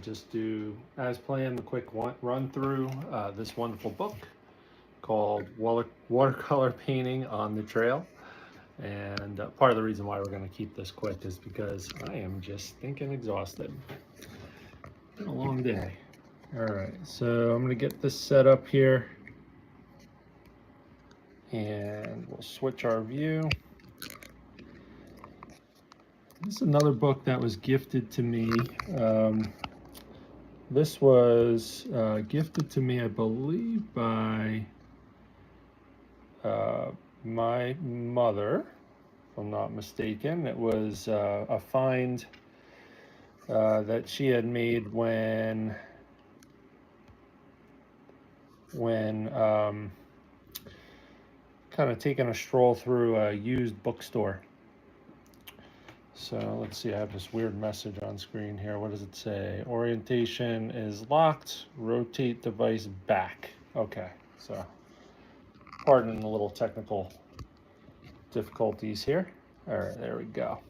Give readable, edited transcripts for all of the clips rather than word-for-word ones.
just do, as planned, the quick run through this wonderful book called Watercolor Painting on the Trail. And part of the reason why we're going to keep this quick is because I am just stinking exhausted. Been a long day. All right, so I'm going to get this set up here and we'll switch our view. This is another book that was gifted to me. This was gifted to me, I believe, by my mother, if I'm not mistaken. It was a find that she had made when kind of taking a stroll through a used bookstore. So let's see, I have this weird message on screen here. What does it say? Orientation is locked, rotate device back. Okay, so pardon the little technical difficulties here. All right, there we go.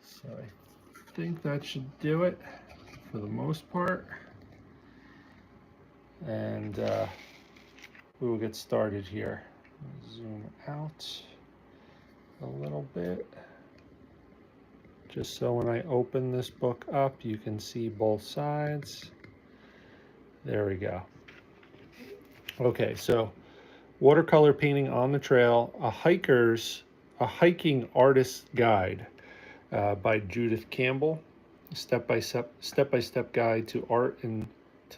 So I think that should do it for the most part. And we will get started here. Zoom out a little bit, just so when I open this book up, you can see both sides. There we go. Okay, so Watercolor Painting on the Trail, a hiking artist's guide by Judith Campbell, step-by-step guide to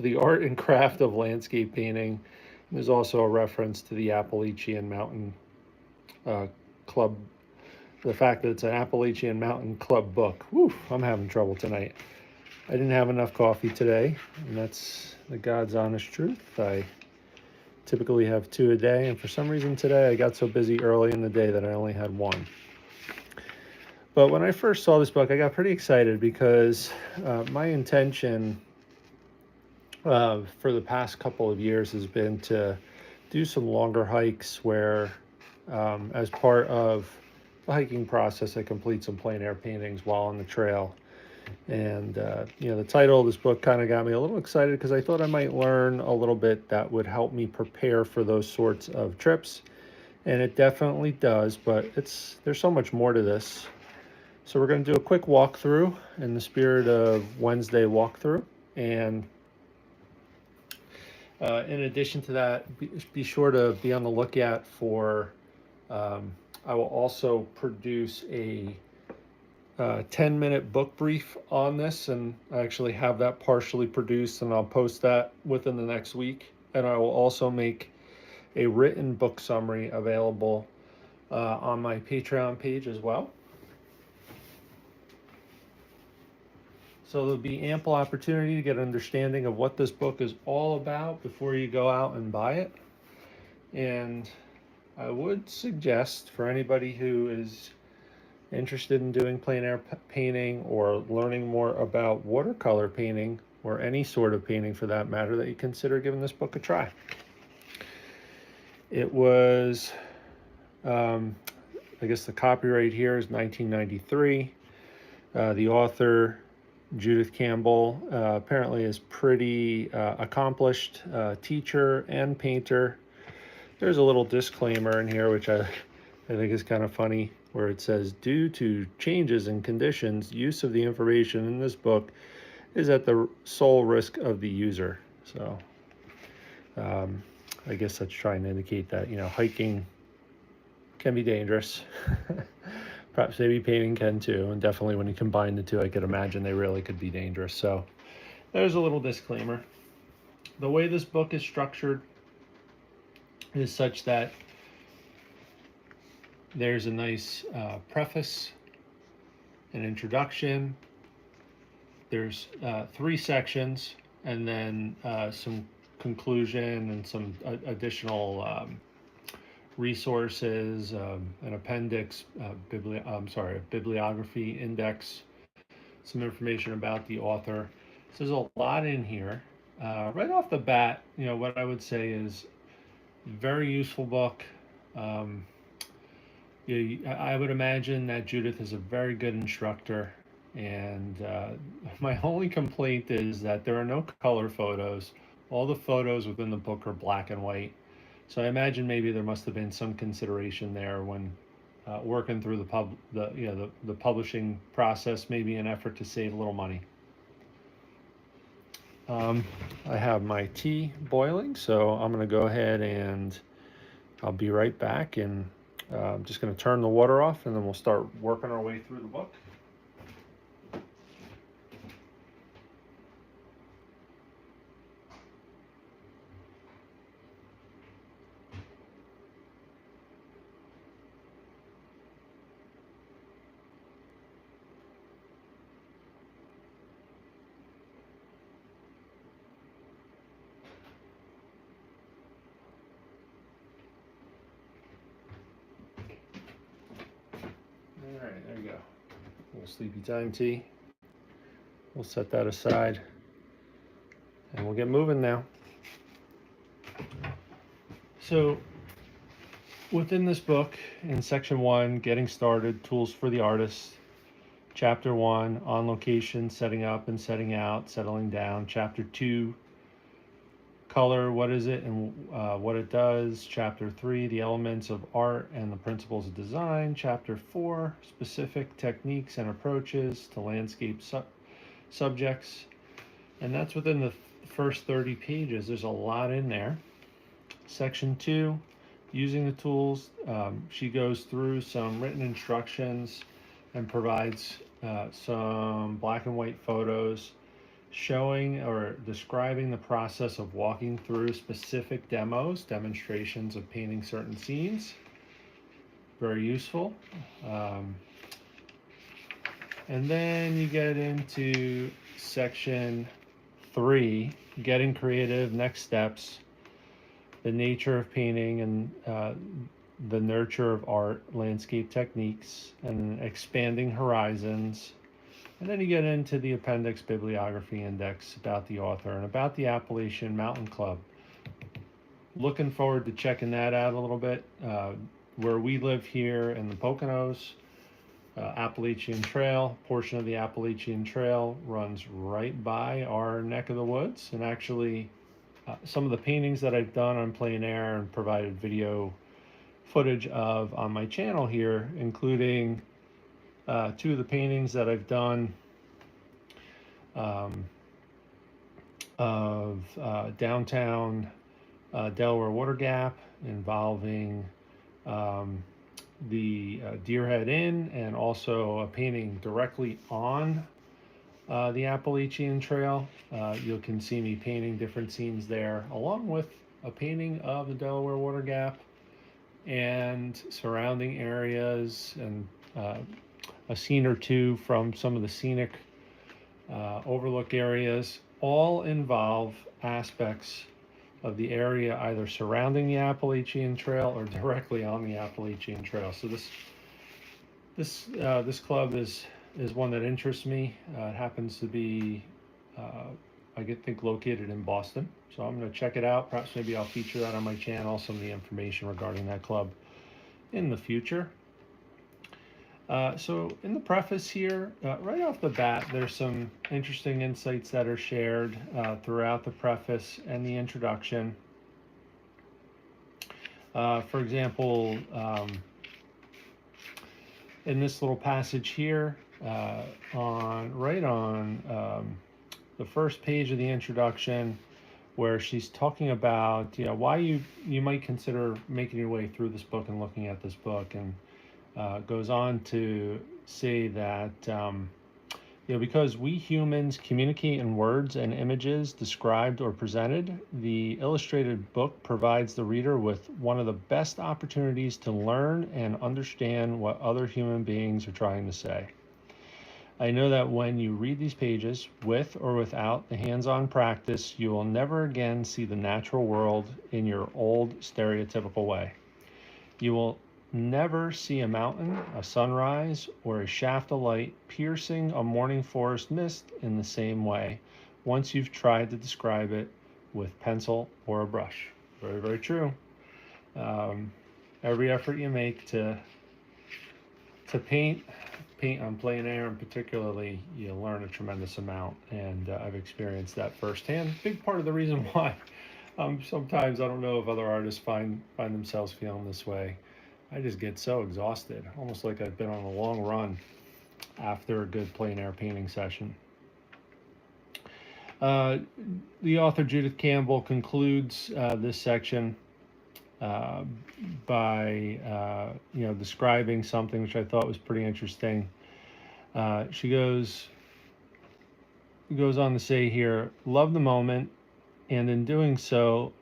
the art and craft of landscape painting. And there's also a reference to the Appalachian Mountain Club. The fact that it's an Appalachian Mountain Club book. Whew, I'm having trouble tonight. I didn't have enough coffee today, and that's the God's honest truth. I typically have 2 a day, and for some reason today I got so busy early in the day that I only had 1. But when I first saw this book, I got pretty excited because my intention for the past couple of years has been to do some longer hikes where, as part of the hiking process, I complete some plein air paintings while on the trail. And the title of this book kind of got me a little excited because I thought I might learn a little bit that would help me prepare for those sorts of trips. And it definitely does, but there's so much more to this. So we're going to do a quick walkthrough in the spirit of Wednesday walkthrough. And in addition to that, be sure to be on the lookout for I will also produce a 10-minute book brief on this, and I actually have that partially produced, and I'll post that within the next week. And I will also make a written book summary available on my Patreon page as well. So there'll be ample opportunity to get an understanding of what this book is all about before you go out and buy it. And I would suggest for anybody who is interested in doing plein air painting or learning more about watercolor painting, or any sort of painting for that matter, that you consider giving this book a try. It was, I guess the copyright here is 1993. The author, Judith Campbell, apparently is pretty accomplished teacher and painter. There's a little disclaimer in here, which I think is kind of funny, where it says, due to changes in conditions, use of the information in this book is at the sole risk of the user. So I guess that's trying to indicate that, hiking can be dangerous. Perhaps maybe painting can too. And definitely when you combine the two, I could imagine they really could be dangerous. So there's a little disclaimer. The way this book is structured is such that there's a nice preface, an introduction. There's 3 sections, and then some conclusion and some additional resources, an appendix, a bibliography index, some information about the author. So there's a lot in here. Right off the bat, what I would say is very useful book. I would imagine that Judith is a very good instructor. And my only complaint is that there are no color photos. All the photos within the book are black and white. So I imagine maybe there must have been some consideration there when working through the publishing process, maybe an effort to save a little money. I have my tea boiling, so I'm going to go ahead and I'll be right back. And I'm just going to turn the water off, and then we'll start working our way through the book. All right, there you go. A little sleepy time tea. We'll set that aside, and we'll get moving now. So within this book, in section 1, getting started, tools for the artist, chapter 1, on location, setting up and setting out, settling down, chapter 2, color, what is it and what it does, chapter 3, the elements of art and the principles of design, chapter 4, specific techniques and approaches to landscape subjects. And that's within the first 30 pages. There's a lot in there. Section 2, using the tools. She goes through some written instructions and provides some black and white photos showing or describing the process of walking through specific demonstrations of painting certain scenes. Very useful. And then you get into section 3, getting creative, next steps, the nature of painting and the nurture of art, landscape techniques, and expanding horizons. And then you get into the appendix bibliography index about the author and about the Appalachian Mountain Club. Looking forward to checking that out a little bit. Where we live here in the Poconos, Appalachian Trail, portion of the Appalachian Trail runs right by our neck of the woods. And actually, some of the paintings that I've done on plein air and provided video footage of on my channel here, including 2 of the paintings that I've done of downtown Delaware Water Gap involving the Deerhead Inn, and also a painting directly on the Appalachian Trail. You can see me painting different scenes there, along with a painting of the Delaware Water Gap and surrounding areas, and a scene or 2 from some of the scenic overlook areas. All involve aspects of the area either surrounding the Appalachian Trail or directly on the Appalachian Trail. So this club is one that interests me. It happens to be I think located in Boston. So I'm going to check it out. Perhaps maybe I'll feature that on my channel, some of the information regarding that club in the future. So in the preface here, right off the bat, there's some interesting insights that are shared throughout the preface and the introduction. For example, in this little passage here, right on the first page of the introduction, where she's talking about why you might consider making your way through this book and looking at this book, and goes on to say that because we humans communicate in words and images described or presented, the illustrated book provides the reader with one of the best opportunities to learn and understand what other human beings are trying to say. I know that when you read these pages, with or without the hands-on practice, you will never again see the natural world in your old stereotypical way. You will never see a mountain, a sunrise, or a shaft of light piercing a morning forest mist in the same way once you've tried to describe it with pencil or a brush. Very, very true. Every effort you make to paint paint on plein air, and particularly you learn a tremendous amount, and I've experienced that firsthand. Big part of the reason why sometimes I don't know if other artists find themselves feeling this way. I just get so exhausted, almost like I've been on a long run after a good plein air painting session. Uh, the author Judith Campbell concludes this section uh, by describing something which I thought was pretty interesting. She goes on to say here, love the moment, and in doing so,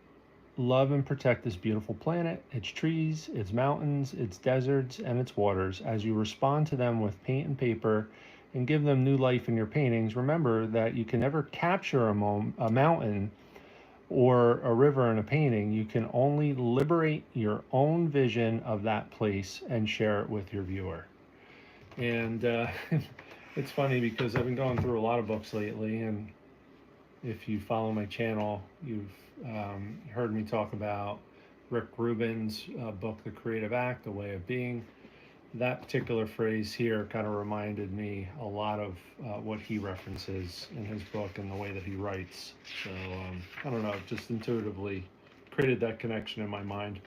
love and protect this beautiful planet, its trees, its mountains, its deserts, and its waters. As you respond to them with paint and paper and give them new life in your paintings, remember that you can never capture a mountain or a river in a painting. You can only liberate your own vision of that place and share it with your viewer. And it's funny because I've been going through a lot of books lately, and if you follow my channel, you've heard me talk about Rick Rubin's book, The Creative Act, A Way of Being. That particular phrase here kind of reminded me a lot of what he references in his book and the way that he writes. So I don't know, just intuitively created that connection in my mind.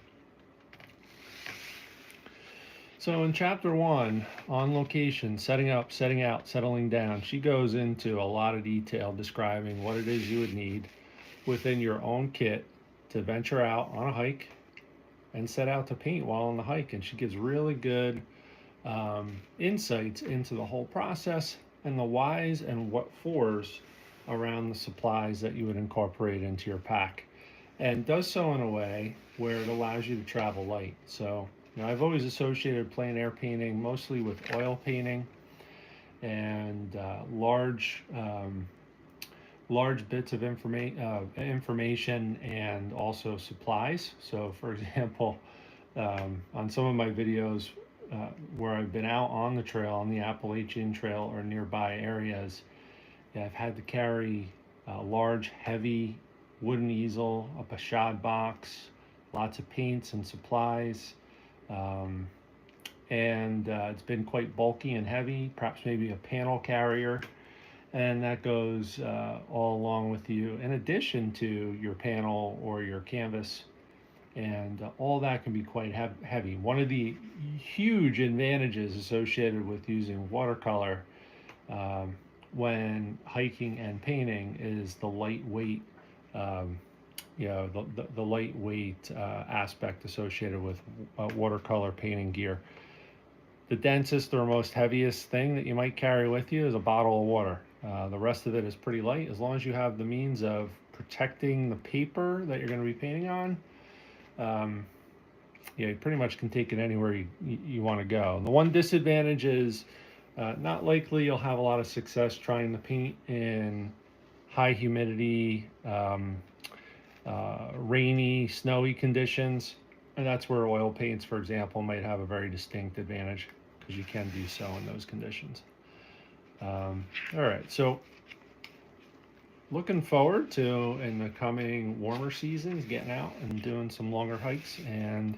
So in chapter 1, on location, setting up, setting out, settling down, she goes into a lot of detail describing what it is you would need within your own kit to venture out on a hike and set out to paint while on the hike. And she gives really good insights into the whole process and the whys and what fors around the supplies that you would incorporate into your pack, and does so in a way where it allows you to travel light. So I've always associated plein air painting mostly with oil painting and large bits of information and also supplies. So for example, on some of my videos where I've been out on the trail, on the Appalachian Trail or nearby areas, I've had to carry a large, heavy wooden easel, a pochade box, lots of paints and supplies, and it's been quite bulky and heavy, perhaps maybe a panel carrier, and that goes all along with you in addition to your panel or your canvas. And all that can be quite heavy. One of the huge advantages associated with using watercolor when hiking and painting is the lightweight, the lightweight aspect associated with watercolor painting gear. The densest or most heaviest thing that you might carry with you is a bottle of water. The rest of it is pretty light, as long as you have the means of protecting the paper that you're going to be painting on. You pretty much can take it anywhere you want to go. The one disadvantage is not likely you'll have a lot of success trying to paint in high humidity, rainy, snowy conditions, and that's where oil paints, for example, might have a very distinct advantage because you can do so in those conditions. All right, so looking forward to, in the coming warmer seasons, getting out and doing some longer hikes and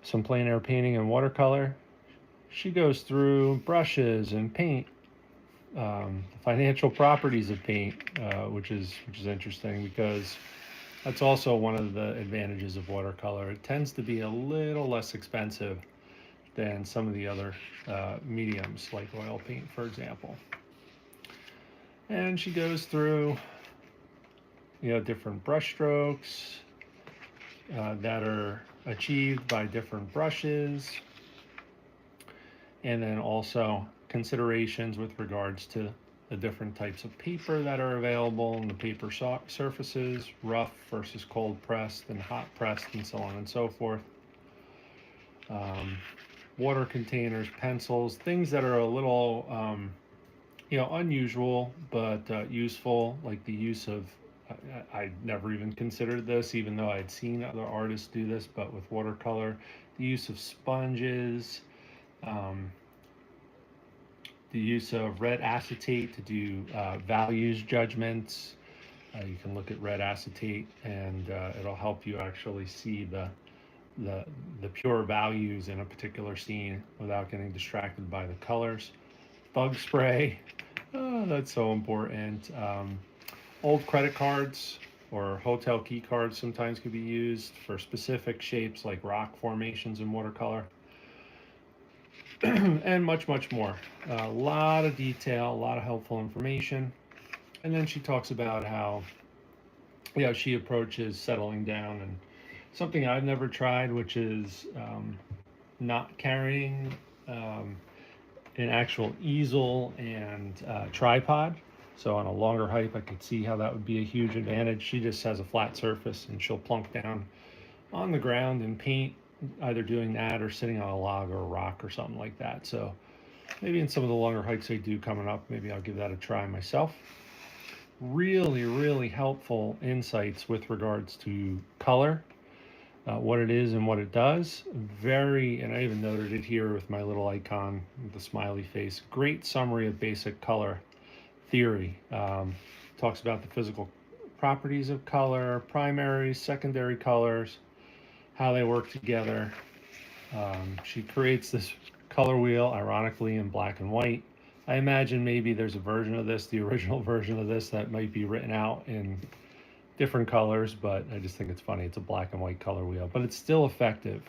some plein air painting and watercolor. She goes through brushes and paint, the financial properties of paint, which is interesting because that's also one of the advantages of watercolor. It tends to be a little less expensive than some of the other mediums like oil paint, for example. And she goes through, different brush strokes that are achieved by different brushes, and then also considerations with regards to the different types of paper that are available and the paper surfaces, rough versus cold pressed and hot pressed, and so on and so forth. Water containers, pencils, things that are a little unusual but useful, like the use of, I'd never even considered this, even though I'd seen other artists do this, but with watercolor, the use of sponges, the use of red acetate to do values judgments. You can look at red acetate and it'll help you actually see the the the pure values in a particular scene without getting distracted by the colors. Bug spray, oh, that's so important. Old credit cards or hotel key cards sometimes can be used for specific shapes like rock formations in watercolor. And much, much more. A lot of detail, a lot of helpful information. And then she talks about how, yeah, she approaches settling down, and something I've never tried, which is not carrying an actual easel and tripod. So on a longer hike, I could see how that would be a huge advantage. She just has a flat surface and she'll plunk down on the ground and paint, either doing that or sitting on a log or a rock or something like that. So maybe in some of the longer hikes I do coming up, maybe I'll give that a try myself. Really, really helpful insights with regards to color, what it is and what it does. Very, and I even noted it here with my little icon, the smiley face. Great summary of basic color theory. Talks about the physical properties of color, primary, secondary colors, how they work together. She creates this color wheel, ironically, in black and white. I imagine maybe there's a version of this, the original version of this, that might be written out in different colors, but I just think it's funny. It's a black and white color wheel, but it's still effective.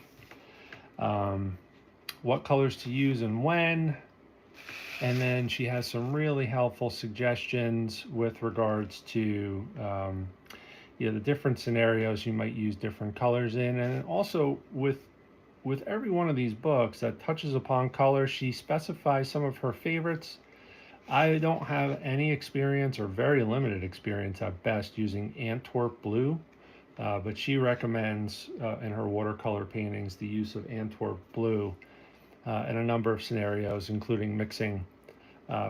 What colors to use and when. And then she has some really helpful suggestions with regards to the different scenarios you might use different colors in. And also with every one of these books that touches upon color, she specifies some of her favorites. I don't have any experience, or very limited experience at best, using Antwerp blue, but she recommends in her watercolor paintings the use of Antwerp blue in a number of scenarios, including mixing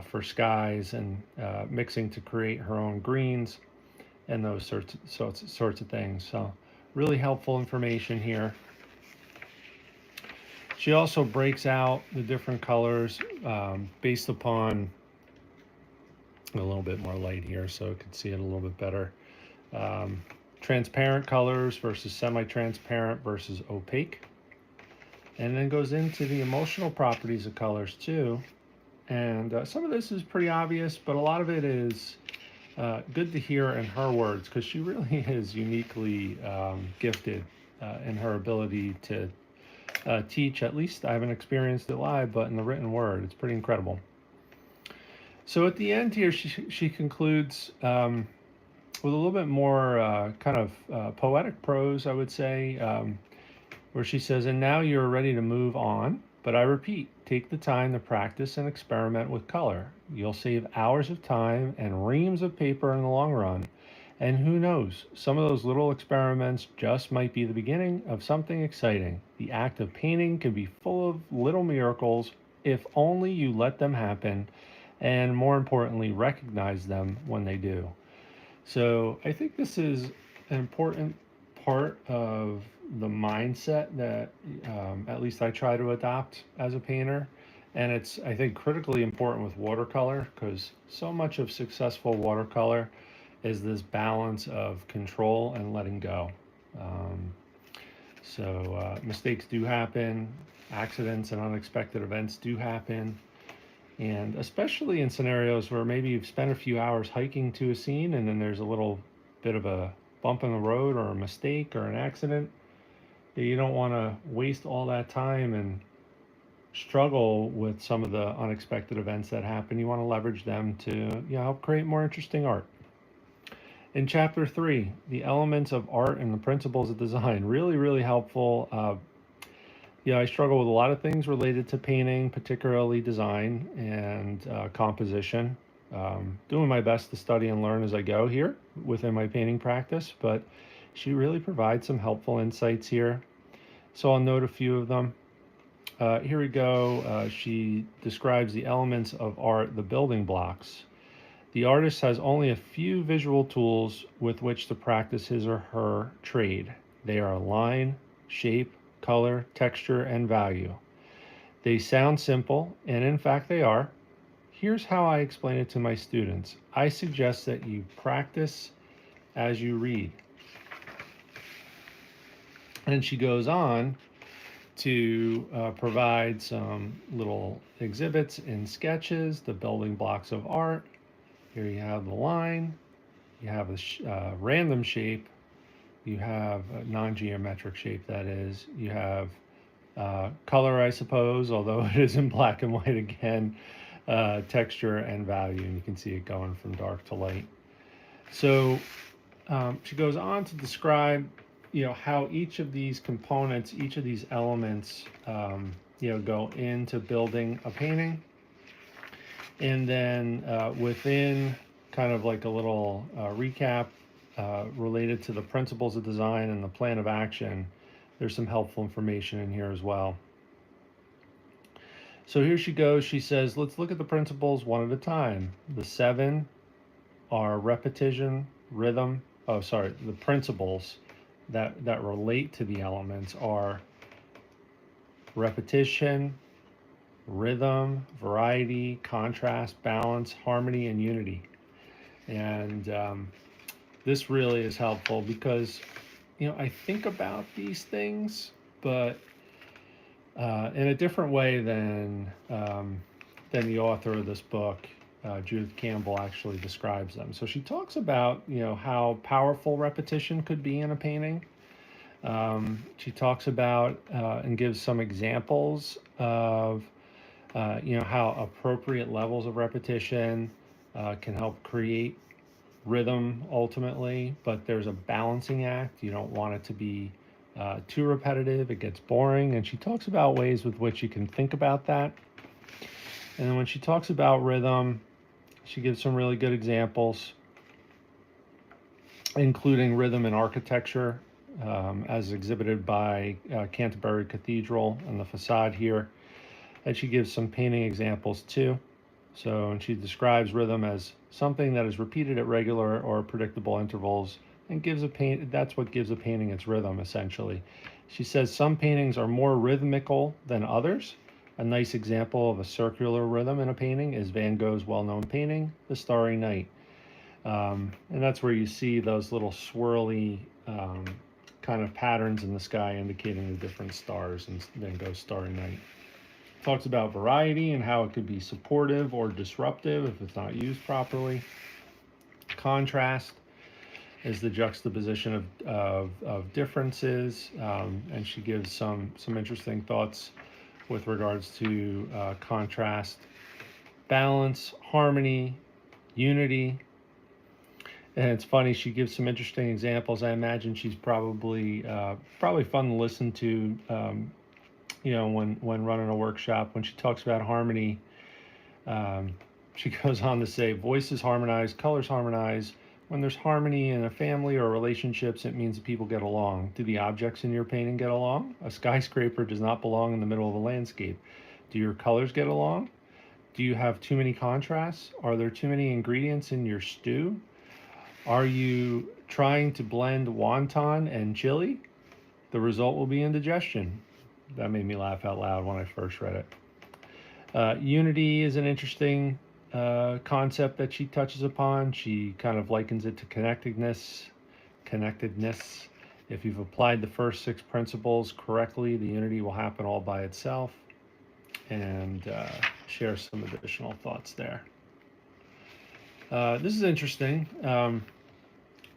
for skies and mixing to create her own greens and those sorts of things. So really helpful information here. She also breaks out the different colors based upon a little bit more light here so I could see it a little bit better. Transparent colors versus semi-transparent versus opaque. And then goes into the emotional properties of colors too. And some of this is pretty obvious, but a lot of it is good to hear in her words, because she really is uniquely gifted in her ability to teach. At least I haven't experienced it live, but in the written word, it's pretty incredible. So at the end here, she concludes with a little bit more kind of poetic prose, I would say, where she says, "And now you're ready to move on. But I repeat, take the time to practice and experiment with color. You'll save hours of time and reams of paper in the long run. And who knows, some of those little experiments just might be the beginning of something exciting. The act of painting can be full of little miracles if only you let them happen, and more importantly, recognize them when they do." So I think this is an important part of the mindset that at least I try to adopt as a painter. And it's, I think, critically important with watercolor, because so much of successful watercolor is this balance of control and letting go. Mistakes do happen, accidents and unexpected events do happen. And especially in scenarios where maybe you've spent a few hours hiking to a scene and then there's a little bit of a bump in the road or a mistake or an accident, you don't want to waste all that time and struggle with some of the unexpected events that happen. You want to leverage them to help create more interesting art. In chapter 3, the elements of art and the principles of design, really, really helpful. I struggle with a lot of things related to painting, particularly design and composition. Doing my best to study and learn as I go here within my painting practice, but she really provides some helpful insights here. So I'll note a few of them. Here we go. She describes the elements of art, the building blocks. The artist has only a few visual tools with which to practice his or her trade. They are line, shape, color, texture, and value. They sound simple, and in fact they are. Here's how I explain it to my students. I suggest that you practice as you read. And she goes on to provide some little exhibits and sketches, the building blocks of art. Here you have the line, you have a random shape, you have a non-geometric shape, that is, you have color, I suppose, although it is in black and white again, texture and value, and you can see it going from dark to light. So she goes on to describe, how each of these components, each of these elements, go into building a painting. And then within kind of like a little recap related to the principles of design and the plan of action, there's some helpful information in here as well. So here she goes. She says, let's look at the principles one at a time. The 7 are repetition, rhythm. Oh, sorry. The principles that relate to the elements are repetition, rhythm, variety, contrast, balance, harmony, and unity. And this really is helpful because, I think about these things, but in a different way than the author of this book, Judith Campbell, actually describes them. So she talks about, how powerful repetition could be in a painting. She talks about and gives some examples of, how appropriate levels of repetition can help create rhythm ultimately, but there's a balancing act. You don't want it to be too repetitive, it gets boring. And she talks about ways with which you can think about that. And then when she talks about rhythm, she gives some really good examples, including rhythm in architecture, as exhibited by Canterbury Cathedral and the facade here. And she gives some painting examples too. So, and she describes rhythm as something that is repeated at regular or predictable intervals and gives a paint. That's what gives a painting its rhythm, essentially. She says some paintings are more rhythmical than others. A nice example of a circular rhythm in a painting is Van Gogh's well-known painting, The Starry Night. And that's where you see those little swirly kind of patterns in the sky indicating the different stars in Van Gogh's Starry Night. Talks about variety and how it could be supportive or disruptive if it's not used properly. Contrast is the juxtaposition of differences, and she gives some interesting thoughts with regards to contrast, balance, harmony, unity. And it's funny, she gives some interesting examples. I imagine she's probably fun to listen to. When running a workshop, when she talks about harmony, she goes on to say, voices harmonize, colors harmonize. When there's harmony in a family or relationships, it means that people get along. Do the objects in your painting get along? A skyscraper does not belong in the middle of a landscape. Do your colors get along? Do you have too many contrasts? Are there too many ingredients in your stew? Are you trying to blend wonton and chili? The result will be indigestion. That made me laugh out loud when I first read it. Unity is an interesting concept that she touches upon. She kind of likens it to connectedness. If you've applied the first 6 principles correctly, the unity will happen all by itself. And share some additional thoughts there. This is interesting.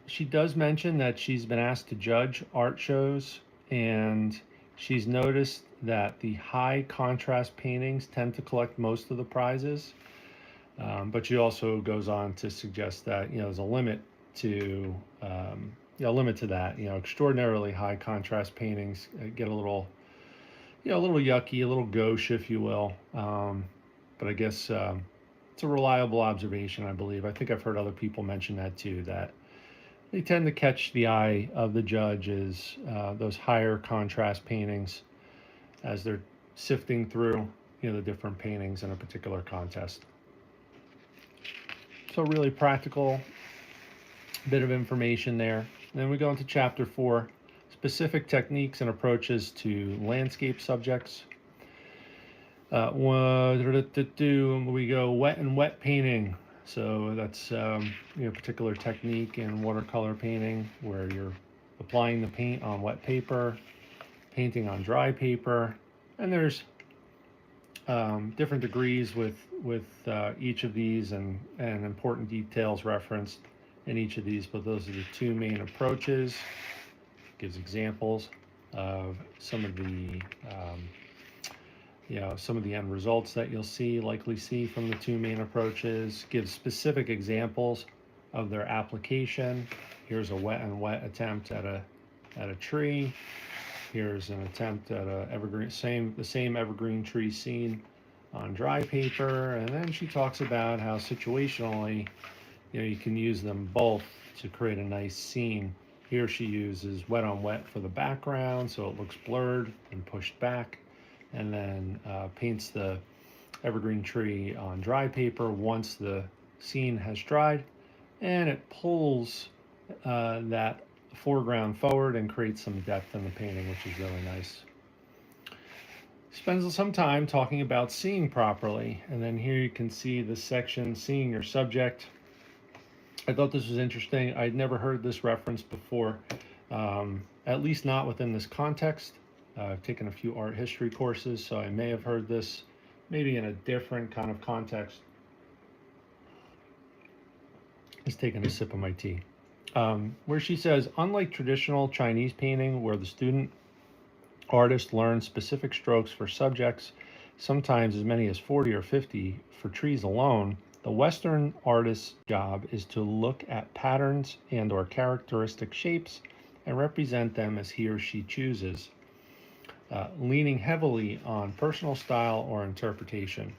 She does mention that she's been asked to judge art shows, and she's noticed that the high contrast paintings tend to collect most of the prizes, but she also goes on to suggest that there's a limit to that. Extraordinarily high contrast paintings get a little yucky, a little gauche, if you will. But I guess it's a reliable observation, I believe. I think I've heard other people mention that too, that they tend to catch the eye of the judges, those higher contrast paintings, as they're sifting through the different paintings in a particular contest. So really practical bit of information there. And then we go into chapter 4, specific techniques and approaches to landscape subjects. We go wet and wet painting. So that's particular technique in watercolor painting where you're applying the paint on wet paper. painting on dry paper, and there's different degrees with each of these, and important details referenced in each of these, but those are the two main approaches. Gives examples of some of the some of the end results that you'll likely see from the two main approaches. Gives specific examples of their application. Here's a wet and wet attempt at a tree. Here's an attempt at the same evergreen tree scene on dry paper, and then she talks about how situationally, you can use them both to create a nice scene. Here she uses wet on wet for the background, so it looks blurred and pushed back, and then paints the evergreen tree on dry paper once the scene has dried, and it pulls that foreground forward and creates some depth in the painting, which is really nice. Spends some time talking about seeing properly, and then here you can see this section, seeing your subject. I thought this was interesting. I'd never heard this reference before, at least not within this context. I've taken a few art history courses, so I may have heard this maybe in a different kind of context. Just taking a sip of my tea. Where she says, unlike traditional Chinese painting where the student artist learns specific strokes for subjects, sometimes as many as 40 or 50 for trees alone, the Western artist's job is to look at patterns and or characteristic shapes and represent them as he or she chooses, leaning heavily on personal style or interpretation.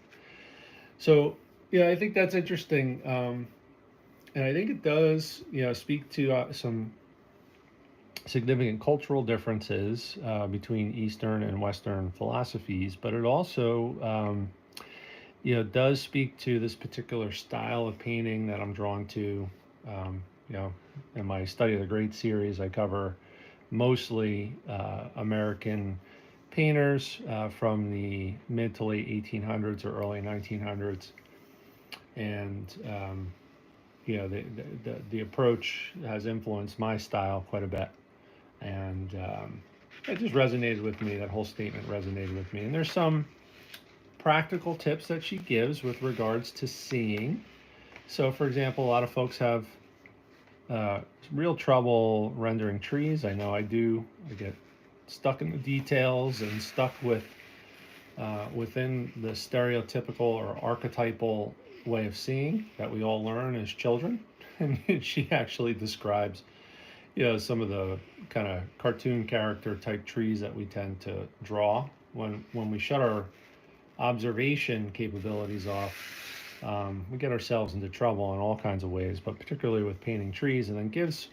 So, I think that's interesting. And I think it does, speak to some significant cultural differences between Eastern and Western philosophies, but it also, does speak to this particular style of painting that I'm drawn to. In my Study of the Great series, I cover mostly American painters from the mid to late 1800s or early 1900s, and the approach has influenced my style quite a bit, and it just resonated with me. That whole statement resonated with me, and there's some practical tips that she gives with regards to seeing. So, for example, a lot of folks have real trouble rendering trees. I know I do. I get stuck in the details and stuck with within the stereotypical or archetypal way of seeing that we all learn as children. And she actually describes, some of the kind of cartoon character type trees that we tend to draw when we shut our observation capabilities off. We get ourselves into trouble in all kinds of ways, but particularly with painting trees. And then gives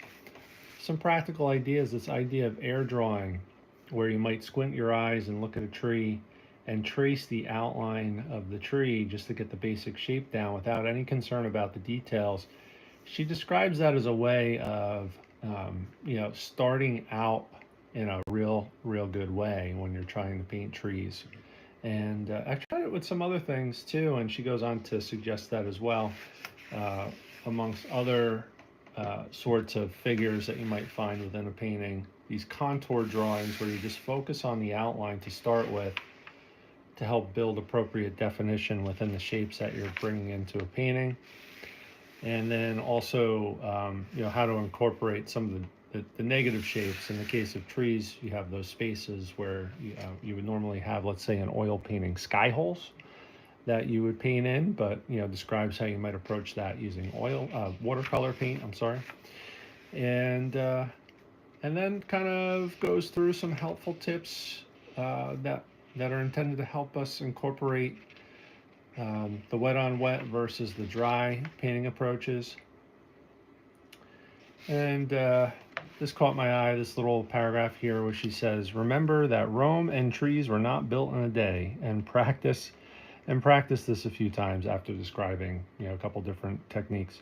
some practical ideas, this idea of air drawing, where you might squint your eyes and look at a tree and trace the outline of the tree just to get the basic shape down without any concern about the details. She describes that as a way of, starting out in a real good way when you're trying to paint trees. And I've tried it with some other things too, and she goes on to suggest that as well, amongst other sorts of figures that you might find within a painting. These contour drawings where you just focus on the outline to start with, to help build appropriate definition within the shapes that you're bringing into a painting. And then also, how to incorporate some of the negative shapes. In the case of trees, you have those spaces where you would normally have, let's say, an oil painting, sky holes that you would paint in, but describes how you might approach that using watercolor paint. I'm sorry, and then kind of goes through some helpful tips that are intended to help us incorporate the wet on wet versus the dry painting approaches. And this caught my eye, this little paragraph here where she says, remember that Rome and trees were not built in a day, and practice this a few times after describing a couple different techniques.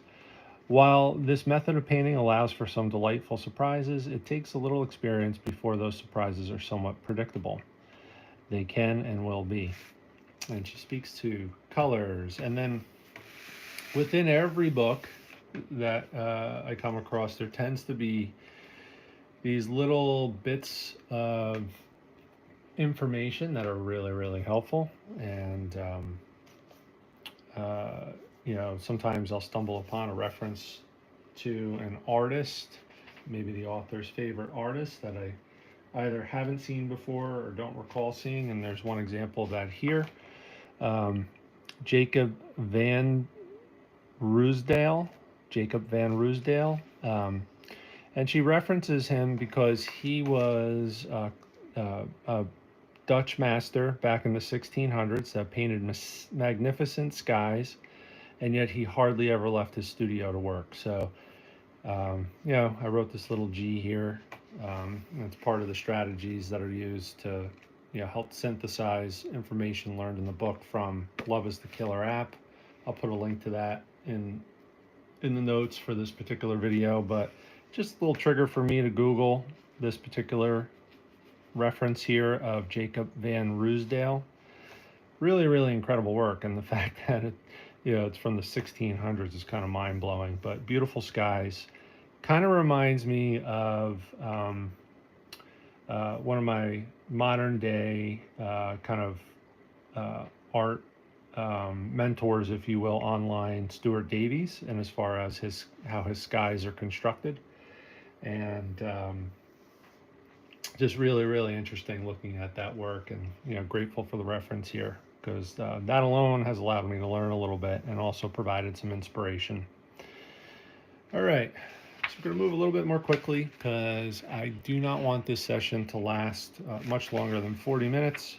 While this method of painting allows for some delightful surprises, it takes a little experience before those surprises are somewhat predictable. They can and will be. And she speaks to colors. And then within every book that I come across, there tends to be these little bits of information that are really, really helpful. And, uh, you know, sometimes I'll stumble upon a reference to an artist, maybe the author's favorite artist that I either haven't seen before or don't recall seeing. And there's one example of that here. Um, Jacob Van Ruisdael. Jacob Van Ruisdael. And she references him because he was a Dutch master back in the 1600s that painted magnificent skies, and yet he hardly ever left his studio to work. So, you know, I wrote this little G here. It's part of the strategies that are used to, you know, help synthesize information learned in the book from Love is the Killer app. I'll put a link to that in the notes for this particular video, but just a little trigger for me to Google this particular reference here of Jacob Van Ruisdael. Really, really incredible work, and the fact that it, you know, it's from the 1600s is kind of mind blowing. But beautiful skies, kind of reminds me of one of my modern day kind of art mentors, if you will, online, Stuart Davies, and as far as how his skies are constructed, and just really, really interesting looking at that work, and you know, grateful for the reference here because that alone has allowed me to learn a little bit and also provided some inspiration. All right, so we're going to move a little bit more quickly because I do not want this session to last much longer than 40 minutes.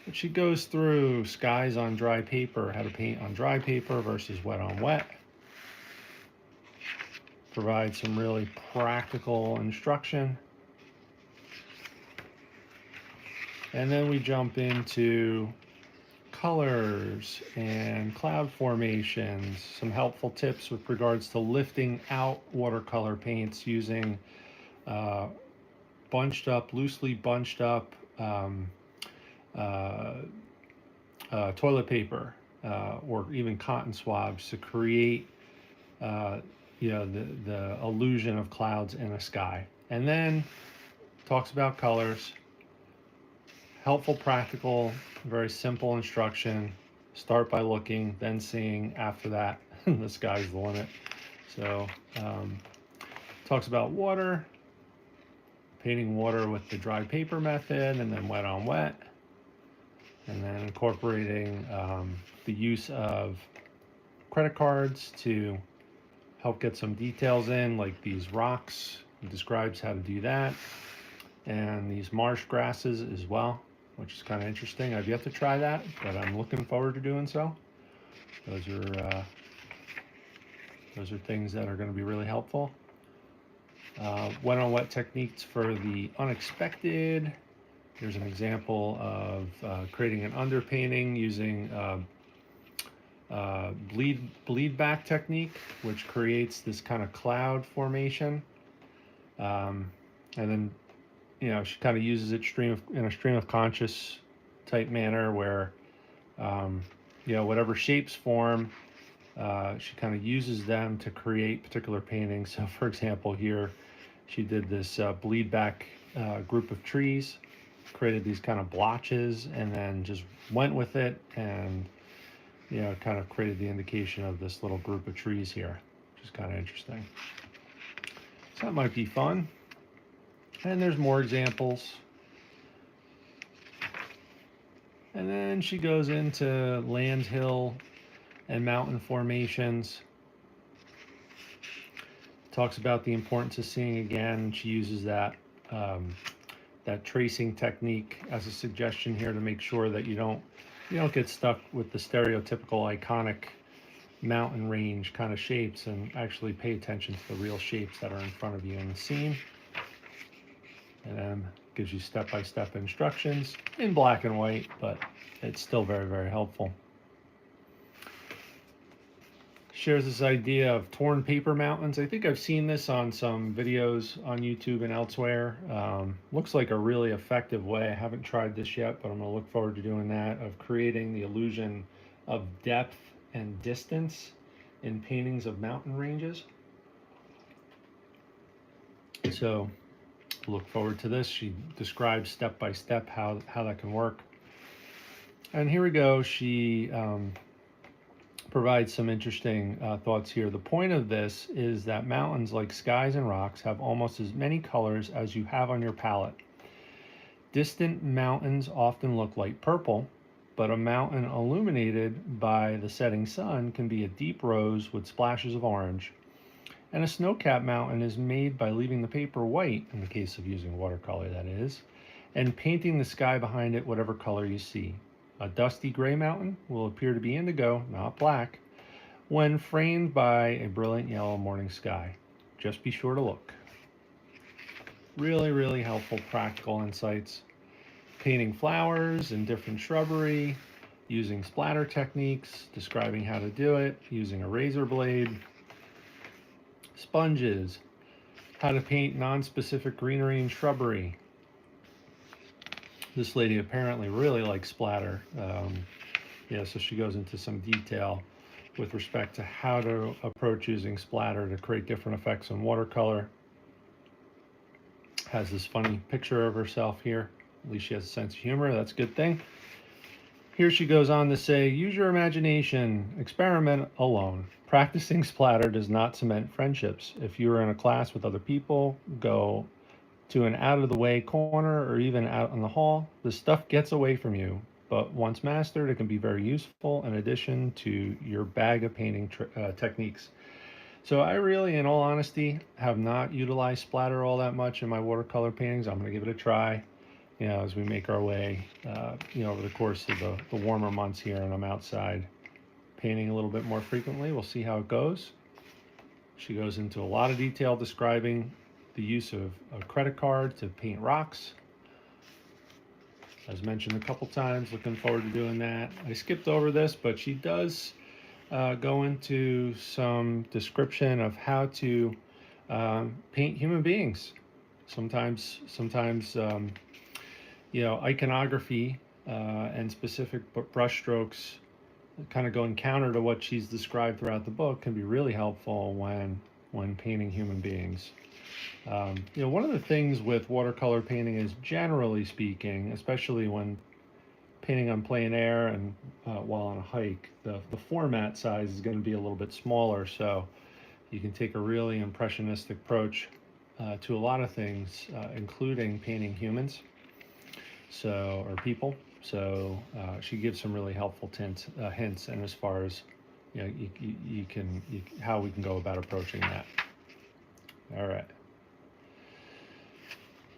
But she goes through skies on dry paper, how to paint on dry paper versus wet on wet. Provides some really practical instruction. And then we jump into colors and cloud formations, some helpful tips with regards to lifting out watercolor paints using loosely bunched up toilet paper or even cotton swabs to create you know, the illusion of clouds in a sky. And then talks about colors. Helpful, practical, very simple instruction. Start by looking, then seeing. After that, the sky's the limit. So, talks about water, painting water with the dry paper method, and then wet on wet, and then incorporating the use of credit cards to help get some details in, like these rocks. It describes how to do that, and these marsh grasses as well, which is kind of interesting. I've yet to try that, but I'm looking forward to doing so. Those are things that are going to be really helpful. Wet on wet techniques for the unexpected. Here's an example of creating an underpainting using bleed back technique, which creates this kind of cloud formation. And then, you know, she kind of uses it in a stream of conscious type manner where, you know, whatever shapes form, she kind of uses them to create particular paintings. So for example, here she did this bleed back group of trees, created these kind of blotches, and then just went with it and, you know, kind of created the indication of this little group of trees here, which is kind of interesting. So that might be fun. And there's more examples. And then she goes into land, hill, and mountain formations. Talks about the importance of seeing again. She uses that that tracing technique as a suggestion here to make sure that you don't get stuck with the stereotypical iconic mountain range kind of shapes, and actually pay attention to the real shapes that are in front of you in the scene. And then gives you step-by-step instructions in black and white, but it's still very, very helpful. Shares this idea of torn paper mountains. I think I've seen this on some videos on YouTube and elsewhere. Looks like a really effective way. I haven't tried this yet, but I'm going to look forward to doing that, of creating the illusion of depth and distance in paintings of mountain ranges. So Look forward to this. She describes step by step how that can work. And here we go. She provides some interesting thoughts here. The point of this is that mountains, like skies and rocks, have almost as many colors as you have on your palette. Distant mountains often look light purple, but a mountain illuminated by the setting sun can be a deep rose with splashes of orange. And a snow-capped mountain is made by leaving the paper white, in the case of using watercolor that is, and painting the sky behind it whatever color you see. A dusty gray mountain will appear to be indigo, not black, when framed by a brilliant yellow morning sky. Just be sure to look. Really, really helpful practical insights. Painting flowers and different shrubbery, using splatter techniques, describing how to do it, using a razor blade, sponges, how to paint non-specific greenery and shrubbery. This lady apparently really likes splatter. So she goes into some detail with respect to how to approach using splatter to create different effects in watercolor. Has this funny picture of herself here. At least she has a sense of humor. That's a good thing. Here she goes on to say, use your imagination, experiment alone. Practicing splatter does not cement friendships. If you are in a class with other people, go to an out-of-the-way corner or even out in the hall, the stuff gets away from you. But once mastered, it can be very useful in addition to your bag of painting techniques. So I really, in all honesty, have not utilized splatter all that much in my watercolor paintings. I'm going to give it a try, as we make our way, over the course of the warmer months here, and I'm outside painting a little bit more frequently. We'll see how it goes. She goes into a lot of detail describing the use of a credit card to paint rocks. As mentioned a couple times, looking forward to doing that. I skipped over this, but she does go into some description of how to paint human beings. Sometimes iconography and specific brush strokes kind of going counter to what she's described throughout the book can be really helpful when painting human beings. One of the things with watercolor painting is, generally speaking, especially when painting on plein air and while on a hike, the format size is going to be a little bit smaller, so you can take a really impressionistic approach to a lot of things, including painting humans, or people. So she gives some really helpful hints, and as far as how we can go about approaching that. All right.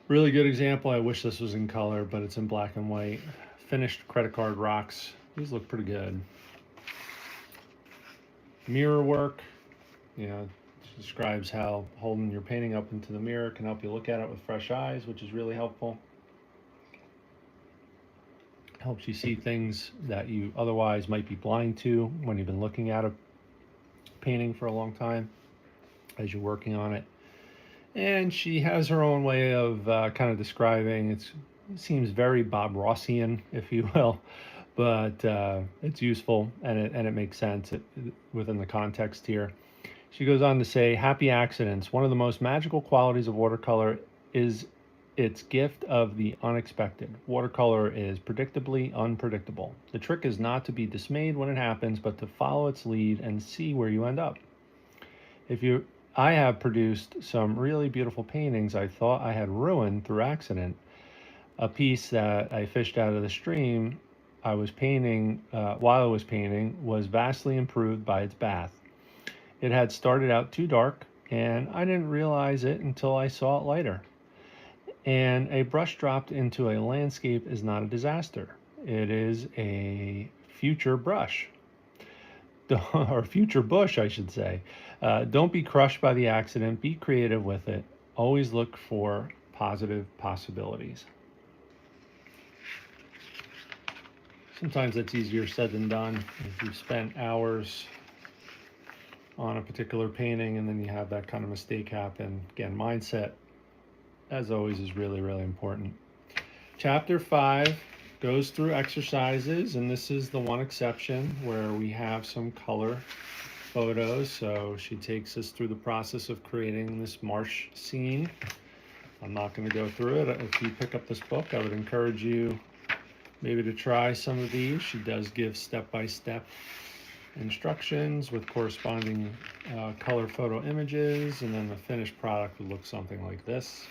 Really good example. I wish this was in color, but it's in black and white. Finished credit card rocks. These look pretty good. Mirror work. Describes how holding your painting up into the mirror can help you look at it with fresh eyes, which is really helpful. Helps you see things that you otherwise might be blind to when you've been looking at a painting for a long time as you're working on it. And she has her own way of kind of describing. It seems very Bob Rossian, if you will, but it's useful and it makes sense within the context here. She goes on to say, happy accidents. One of the most magical qualities of watercolor is its gift of the unexpected. Watercolor is predictably unpredictable. The trick is not to be dismayed when it happens, but to follow its lead and see where you end up. I have produced some really beautiful paintings I thought I had ruined through accident. A piece that I fished out of the stream I was painting while I was painting was vastly improved by its bath. It had started out too dark, and I didn't realize it until I saw it later. And a brush dropped into a landscape is not a disaster. It is a future brush. Or future bush, I should say. Don't be crushed by the accident. Be creative with it. Always look for positive possibilities. Sometimes that's easier said than done. If you've spent hours on a particular painting and then you have that kind of mistake happen. Again, mindset, as always, is really, really important. Chapter 5 goes through exercises, and this is the one exception where we have some color photos. So she takes us through the process of creating this marsh scene I'm not going to go through it. If you pick up this book, I would encourage you maybe to try some of these. She does give step-by-step instructions with corresponding color photo images, and then the finished product would look something like this.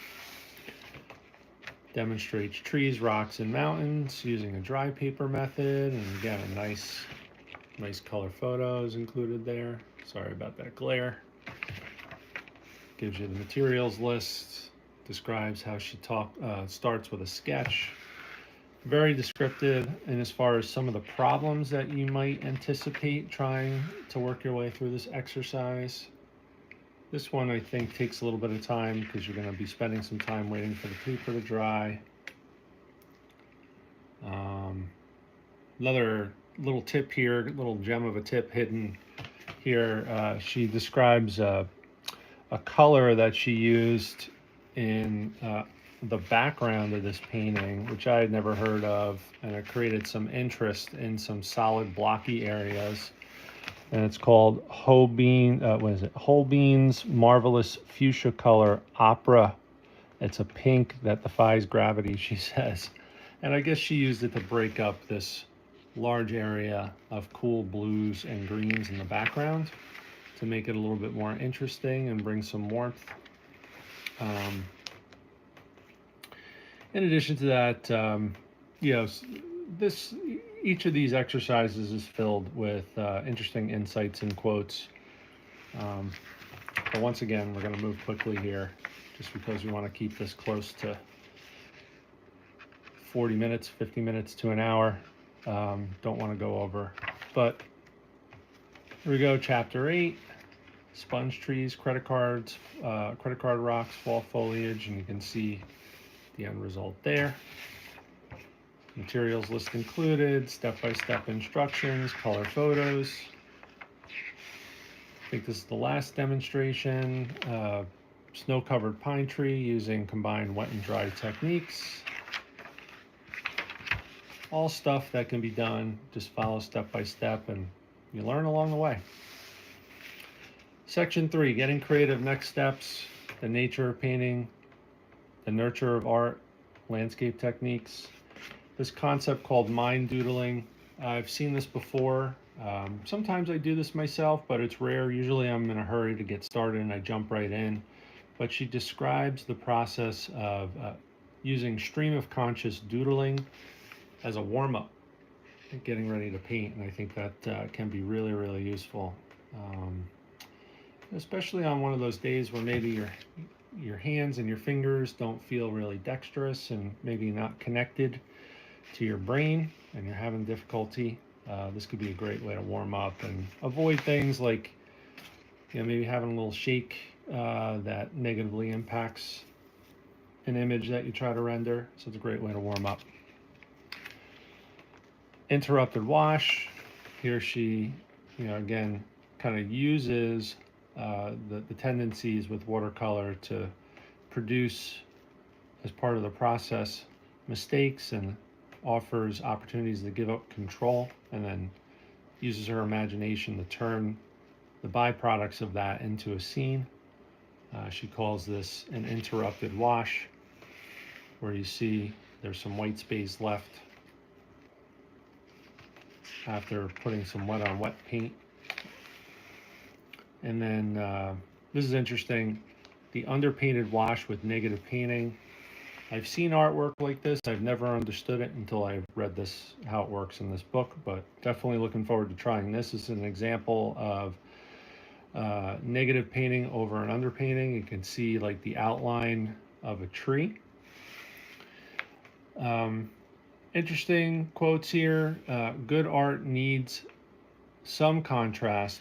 Demonstrates trees, rocks, and mountains using a dry paper method, and again, a nice color photos included there. Sorry about that glare. Gives you the materials list, describes how she starts with a sketch. Very descriptive, and as far as some of the problems that you might anticipate trying to work your way through this exercise. This one I think takes a little bit of time because you're going to be spending some time waiting for the paper to dry. Another little tip here, little gem of a tip hidden here. She describes a color that she used in the background of this painting, which I had never heard of, and it created some interest in some solid blocky areas. And it's called Holbein's Marvelous Fuchsia Color Opera. It's a pink that defies gravity, she says. And I guess she used it to break up this large area of cool blues and greens in the background to make it a little bit more interesting and bring some warmth. In addition to that, each of these exercises is filled with interesting insights and quotes. But once again, we're going to move quickly here just because we want to keep this close to 40 minutes, 50 minutes to an hour. Don't want to go over. But here we go, Chapter 8, sponge trees, credit card rocks, fall foliage, and you can see the end result there. Materials list included, step-by-step instructions, color photos. I think this is the last demonstration. Snow-covered pine tree using combined wet and dry techniques. All stuff that can be done, just follow step-by-step and you learn along the way. Section 3, getting creative, next steps, the nature of painting, the nurture of art, landscape techniques. This concept called mind doodling. I've seen this before. Sometimes I do this myself, but it's rare. Usually I'm in a hurry to get started and I jump right in. But she describes the process of using stream of conscious doodling as a warm-up and getting ready to paint. And I think that can be really, really useful. Especially on one of those days where maybe your hands and your fingers don't feel really dexterous and maybe not connected to your brain and you're having difficulty. This could be a great way to warm up and avoid things like maybe having a little shake that negatively impacts an image that you try to render. So it's a great way to warm up. Interrupted wash. Here she again kind of uses the tendencies with watercolor to produce, as part of the process, mistakes, and offers opportunities to give up control, and then uses her imagination to turn the byproducts of that into a scene. She calls this an interrupted wash, where you see there's some white space left after putting some wet on wet paint. And then this is interesting, the underpainted wash with negative painting. I've seen artwork like this. I've never understood it until I read this, how it works in this book, but definitely looking forward to trying this. This is an example of negative painting over an underpainting. You can see like the outline of a tree. Interesting quotes here. Good art needs some contrast,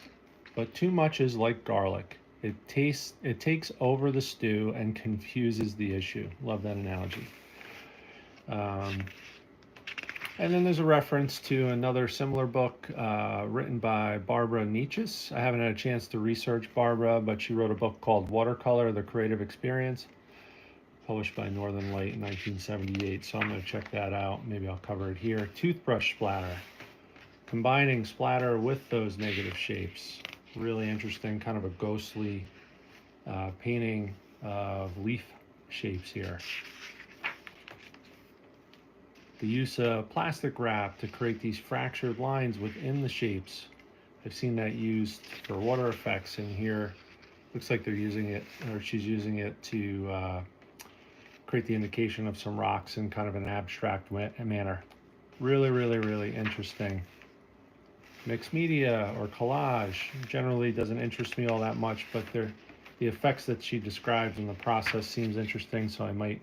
but too much is like garlic. It takes over the stew and confuses the issue. Love that analogy. And then there's a reference to another similar book written by Barbara Nietzsche. I haven't had a chance to research Barbara, but she wrote a book called Watercolor, The Creative Experience, published by Northern Light in 1978. So I'm going to check that out. Maybe I'll cover it here. Toothbrush splatter. Combining splatter with those negative shapes. Really interesting, kind of a ghostly painting of leaf shapes here. The use of plastic wrap to create these fractured lines within the shapes. I've seen that used for water effects, and here looks like they're using it, or she's using it to create the indication of some rocks in kind of an abstract manner. Really, really, really interesting. Mixed media or collage generally doesn't interest me all that much, but the effects that she describes in the process seems interesting, so I might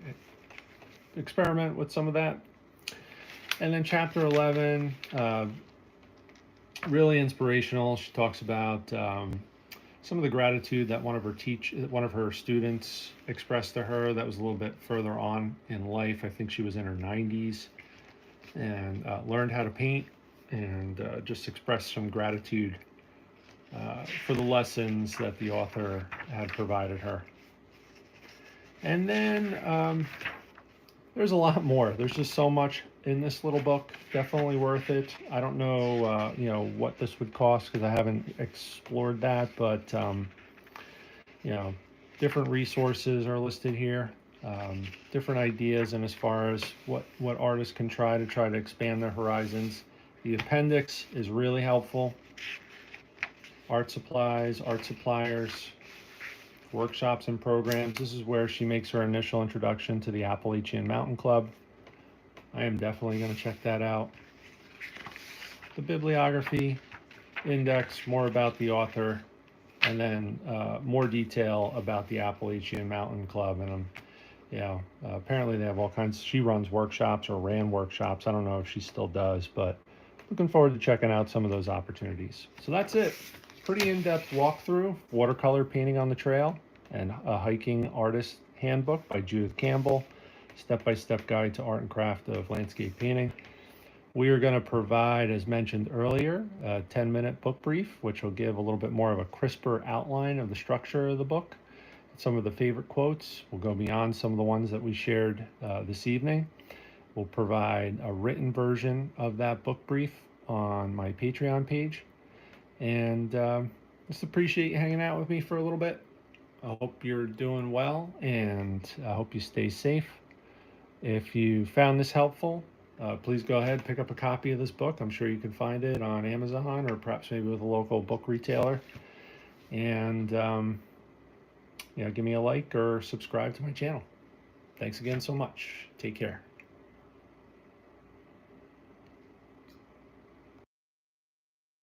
experiment with some of that. And then chapter 11, really inspirational. She talks about some of the gratitude that one of her students expressed to her that was a little bit further on in life. I think she was in her 90s and learned how to paint and just expressed some gratitude for the lessons that the author had provided her. And then there's a lot more. There's just so much in this little book. Definitely worth it. I don't know, what this would cost because I haven't explored that, but different resources are listed here. Different ideas, and as far as what artists can try to expand their horizons. The appendix is really helpful. Art supplies, art suppliers, workshops and programs. This is where she makes her initial introduction to the Appalachian Mountain Club. I am definitely going to check that out. The bibliography, index, more about the author, and then more detail about the Appalachian Mountain Club. And apparently they have all kinds. She runs workshops or ran workshops. I don't know if she still does, but looking forward to checking out some of those opportunities. So that's it. Pretty in-depth walkthrough, watercolor painting on the trail, and a hiking artist handbook by Judith Campbell, step-by-step guide to art and craft of landscape painting. We are going to provide, as mentioned earlier, a 10-minute book brief, which will give a little bit more of a crisper outline of the structure of the book. Some of the favorite quotes will go beyond some of the ones that we shared this evening. We'll provide a written version of that book brief on my Patreon page. And just appreciate you hanging out with me for a little bit. I hope you're doing well, and I hope you stay safe. If you found this helpful, please go ahead and pick up a copy of this book. I'm sure you can find it on Amazon or perhaps maybe with a local book retailer. And give me a like or subscribe to my channel. Thanks again so much. Take care.